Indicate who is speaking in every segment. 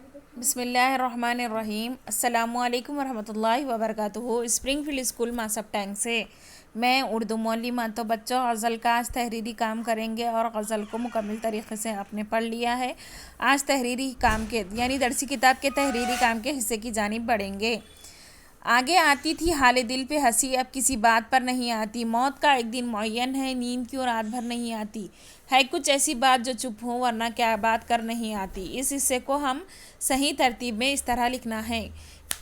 Speaker 1: بسم اللہ الرحمن الرحیم۔ السلام علیکم ورحمۃ اللہ وبرکاتہ۔ اسپرنگ فیلڈ اسکول ماسب ٹینگ سے میں اردو معلمہ۔ تو بچوں، غزل کا آج تحریری کام کریں گے اور غزل کو مکمل طریقے سے آپ نے پڑھ لیا ہے۔ آج تحریری کام کے یعنی درسی کتاب کے تحریری کام کے حصے کی جانب بڑھیں گے۔ آگے آتی تھی حال دل پہ ہنسی، اب کسی بات پر نہیں آتی۔ موت کا ایک دن معین ہے، نیند کیوں رات بھر نہیں آتی۔ ہے کچھ ایسی بات جو چپ ہوں ورنہ کیا بات کر نہیں آتی۔ اس حصے کو ہم صحیح ترتیب میں اس طرح لکھنا ہے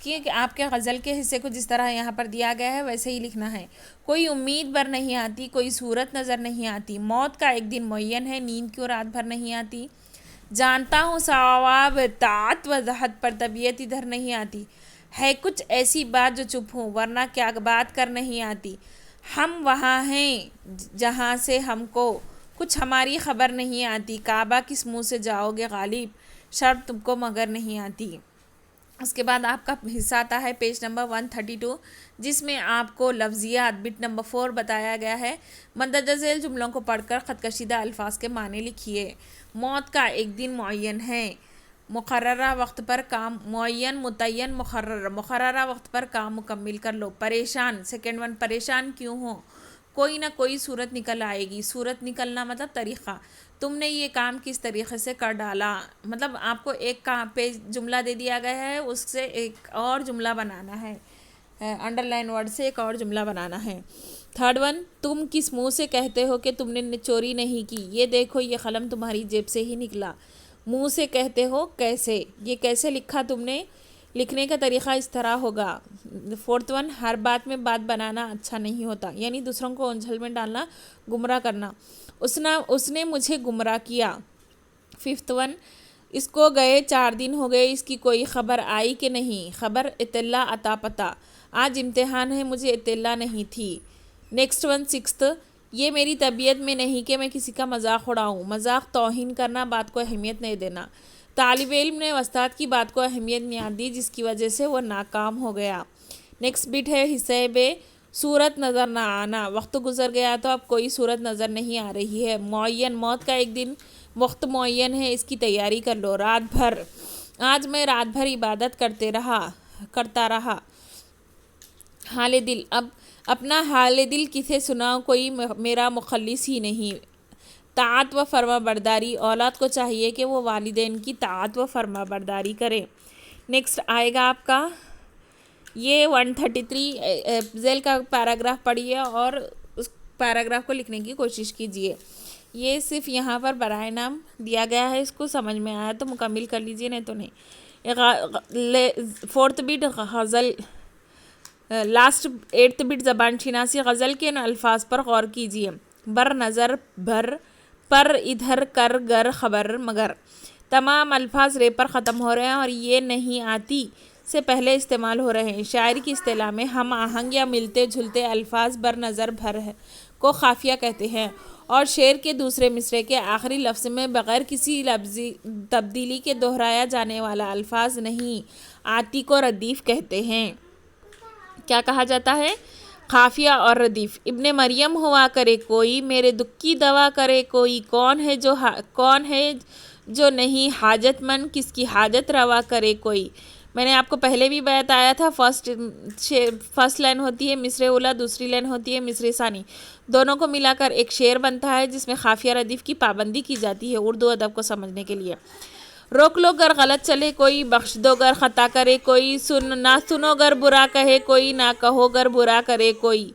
Speaker 1: کہ آپ کے غزل کے حصے کو جس طرح یہاں پر دیا گیا ہے ویسے ہی لکھنا ہے۔ کوئی امید بر نہیں آتی، کوئی صورت نظر نہیں آتی۔ موت کا ایک دن معین ہے، نیند کیوں رات بھر نہیں آتی۔ جانتا ہوں ثواب طاعت و زہد پر طبیعت ادھر نہیں آتی۔ ہے کچھ ایسی بات جو چپ ہوں ورنہ کیا بات کر نہیں آتی۔ ہم وہاں ہیں جہاں سے ہم کو کچھ ہماری خبر نہیں آتی۔ کعبہ کس منہ سے جاؤ گے غالب، شرط تم کو مگر نہیں آتی۔ اس کے بعد آپ کا حصہ آتا ہے پیج نمبر 132، جس میں آپ کو لفظیات بٹ نمبر 4 بتایا گیا ہے۔ مندرجہ ذیل جملوں کو پڑھ کر خط کشیدہ الفاظ کے معنی لکھیے۔ موت کا ایک دن معین ہے، مقررہ وقت پر کام معین متعین مقررہ وقت پر کام مکمل کر لو۔ پریشان، سیکنڈ ون، پریشان کیوں ہو، کوئی نہ کوئی صورت نکل آئے گی۔ صورت نکلنا مطلب طریقہ، تم نے یہ کام کس طریقے سے کر ڈالا، مطلب آپ کو ایک پیج جملہ دے دیا گیا ہے، اس سے ایک اور جملہ بنانا ہے، انڈر لائن ورڈ سے ایک اور جملہ بنانا ہے۔ تھرڈ ون، تم کس منہ سے کہتے ہو کہ تم نے چوری نہیں کی، یہ دیکھو یہ قلم تمہاری جیب سے ہی نکلا۔ منہ سے کہتے ہو کیسے، یہ کیسے لکھا تم نے، لکھنے کا طریقہ اس طرح ہوگا۔ فورتھ ون، ہر بات میں بات بنانا اچھا نہیں ہوتا، یعنی دوسروں کو الجھن میں ڈالنا، گمراہ کرنا۔ اس نے مجھے گمراہ کیا۔ ففتھ ون، اس کو گئے 4 دن ہو گئے، اس کی کوئی خبر آئی کہ نہیں، خبر اطلاع عطا پتہ، آج امتحان ہے مجھے اطلاع نہیں تھی۔ نیکسٹ ون، سکستھ، یہ میری طبیعت میں نہیں کہ میں کسی کا مذاق اڑاؤں، مذاق توہین کرنا، بات کو اہمیت نہیں دینا۔ طالب علم نے استاد کی بات کو اہمیت نہیں دی جس کی وجہ سے وہ ناکام ہو گیا۔ نیکسٹ بٹ ہے حصہ بے، صورت نظر نہ آنا، وقت گزر گیا تو اب کوئی صورت نظر نہیں آ رہی ہے۔ معین، موت کا ایک دن وقت معین ہے، اس کی تیاری کر لو۔ رات بھر، آج میں رات بھر عبادت کرتا رہا۔ حال دل، اب اپنا حال دل کسے سناؤں، کوئی میرا مخلص ہی نہیں۔ طاعت و فرما برداری، اولاد کو چاہیے کہ وہ والدین کی طاعت و فرما برداری کرے۔ نیکسٹ آئے گا آپ کا یہ 133 ذیل کا پیراگراف پڑھیے اور اس پیراگراف کو لکھنے کی کوشش کیجیے۔ یہ صرف یہاں پر برائے نام دیا گیا ہے، اس کو سمجھ میں آیا تو مکمل کر لیجیے، نہیں تو نہیں۔ فورتھ بٹ غزل، لاسٹ 8th بٹ زبان شناسی، غزل کے ان الفاظ پر غور کیجیے۔ بر نظر، بھر، پر، ادھر، کر، گر، خبر، مگر، تمام الفاظ رے پر ختم ہو رہے ہیں اور یہ نہیں آتی سے پہلے استعمال ہو رہے ہیں۔ شاعری کی اصطلاح میں ہم آہنگ یا ملتے جھلتے الفاظ بر نظر، بھر کو قافیہ کہتے ہیں، اور شعر کے دوسرے مصرعے کے آخری لفظ میں بغیر کسی لفظی تبدیلی کے دہرایا جانے والا الفاظ نہیں آتی کو ردیف کہتے ہیں۔ کیا کہا جاتا ہے؟ قافیہ اور ردیف۔ ابن مریم ہوا کرے کوئی، میرے دکھ کی دوا کرے کوئی، کون ہے جو نہیں حاجت مند، کس کی حاجت روا کرے کوئی۔ میں نے آپ کو پہلے بھی بتایا تھا، فرسٹ لائن ہوتی ہے مصرع اولا، دوسری لائن ہوتی ہے مصرع ثانی، دونوں کو ملا کر ایک شعر بنتا ہے جس میں قافیہ ردیف کی پابندی کی جاتی ہے اردو ادب کو سمجھنے کے لیے۔ روک لو گر غلط چلے کوئی، بخش دو گر خطا کرے کوئی، نہ سنو گر برا کہے کوئی، نہ کہو گر برا کرے کوئی،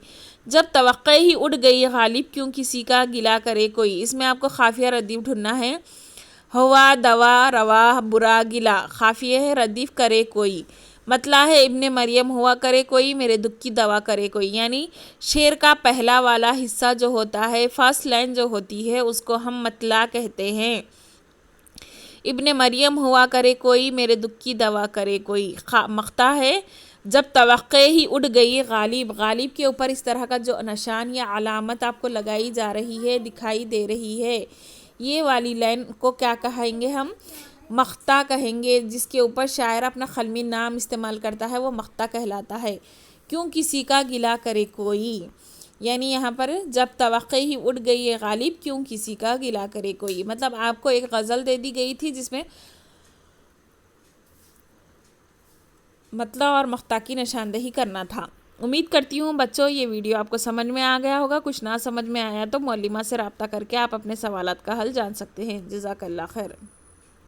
Speaker 1: جب توقع ہی اڑ گئی غالب کیوں کسی کا گلا کرے کوئی۔ اس میں آپ کو قافیہ ردیف ڈھونڈنا ہے۔ ہوا، دوا، روا، برا، گلا، قافیہ ہے ردیف کرے کوئی، مطلع ہے ابن مریم ہوا کرے کوئی، میرے دکھ کی دوا کرے کوئی، یعنی شعر کا پہلا والا حصہ جو ہوتا ہے، فرسٹ لائن جو ہوتی ہے، اس کو ہم مطلع کہتے ہیں۔ ابن مریم ہوا کرے کوئی، میرے دکھ کی دوا کرے کوئی، مقطع ہے جب توقع ہی اڑ گئی غالب، غالب کے اوپر اس طرح کا جو نشان یا علامت آپ کو لگائی جا رہی ہے، دکھائی دے رہی ہے، یہ والی لائن کو کیا کہیں گے ہم؟ مقطع کہیں گے، جس کے اوپر شاعر اپنا قلمی نام استعمال کرتا ہے وہ مقطع کہلاتا ہے۔ کیوں کسی کا گلا کرے کوئی، یعنی یہاں پر جب توقع ہی اڑ گئی ہے غالب کیوں کسی کا گلا کرے کوئی، مطلب آپ کو ایک غزل دے دی گئی تھی جس میں مطلع اور مقطع کی نشاندہی کرنا تھا۔ امید کرتی ہوں بچوں یہ ویڈیو آپ کو سمجھ میں آ گیا ہوگا۔ کچھ نہ سمجھ میں آیا تو معلمہ سے رابطہ کر کے آپ اپنے سوالات کا حل جان سکتے ہیں۔ جزاک اللہ خیر۔